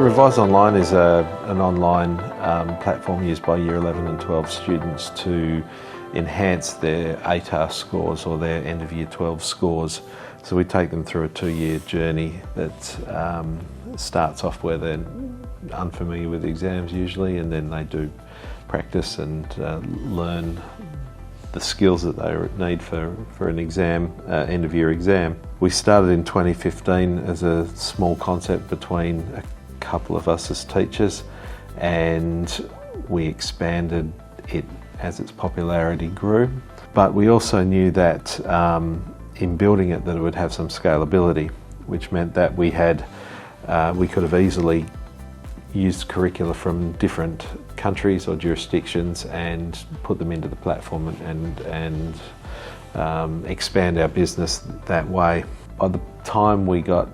ReviseOnline is an online platform used by Year 11 and 12 students to enhance their ATAR scores or their end of Year 12 scores. So we take them through a 2-year journey that starts off where they're unfamiliar with exams usually, and then they do practice and learn the skills that they need for an exam, end of year exam. We started in 2015 as a small concept between a couple of us as teachers, and we expanded it as its popularity grew. But we also knew that in building it that it would have some scalability, which meant that we could have easily used curricula from different countries or jurisdictions and put them into the platform and expand our business that way. By the time we got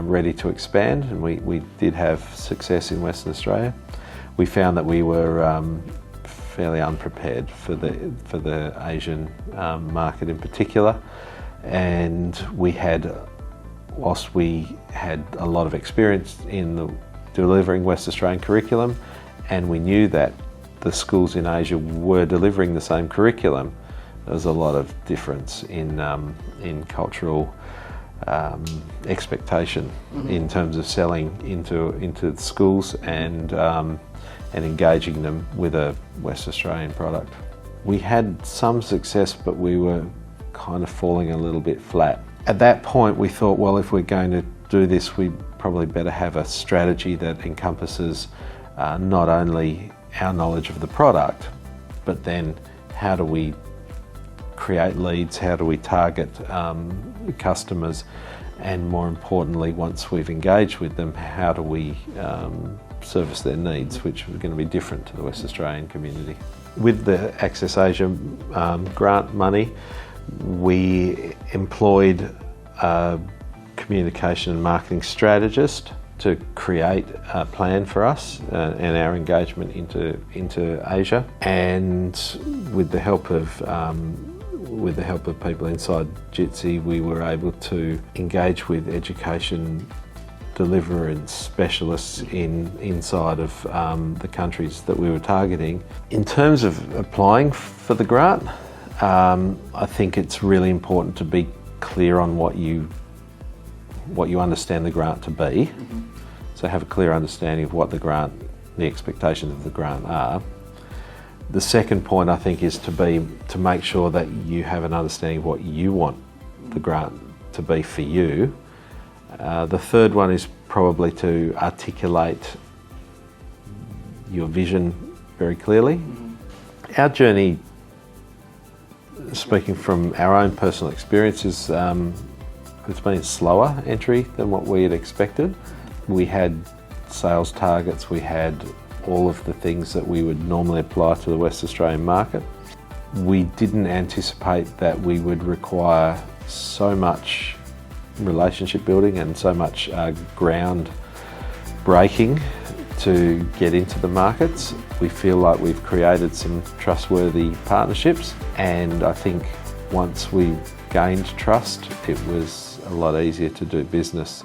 ready to expand, and we did have success in Western Australia, we found that we were fairly unprepared for the Asian market in particular, and whilst we had a lot of experience in delivering West Australian curriculum, and we knew that the schools in Asia were delivering the same curriculum, there was a lot of difference in cultural expectation in terms of selling into the schools and engaging them with a West Australian product. We had some success, but we were kind of falling a little bit flat. At that point we thought, well, if we're going to do this, we probably better have a strategy that encompasses not only our knowledge of the product, but then how do we create leads, how do we target customers, and more importantly, once we've engaged with them, how do we service their needs, which are going to be different to the West Australian community. With the Access Asia grant money, we employed a communication and marketing strategist to create a plan for us and our engagement into Asia, and with the help of people inside Jitsi, we were able to engage with education delivery specialists inside of the countries that we were targeting. In terms of applying for the grant, I think it's really important to be clear on what you understand the grant to be. So have a clear understanding of what the expectations of the grant are. The second point, I think, is to make sure that you have an understanding of what you want the grant to be for you. The third one is probably to articulate your vision very clearly. Our journey, speaking from our own personal experiences, it's been a slower entry than what we had expected. We had sales targets, we had all of the things that we would normally apply to the West Australian market. We didn't anticipate that we would require so much relationship building and so much ground breaking to get into the markets. We feel like we've created some trustworthy partnerships, and I think once we gained trust, it was a lot easier to do business.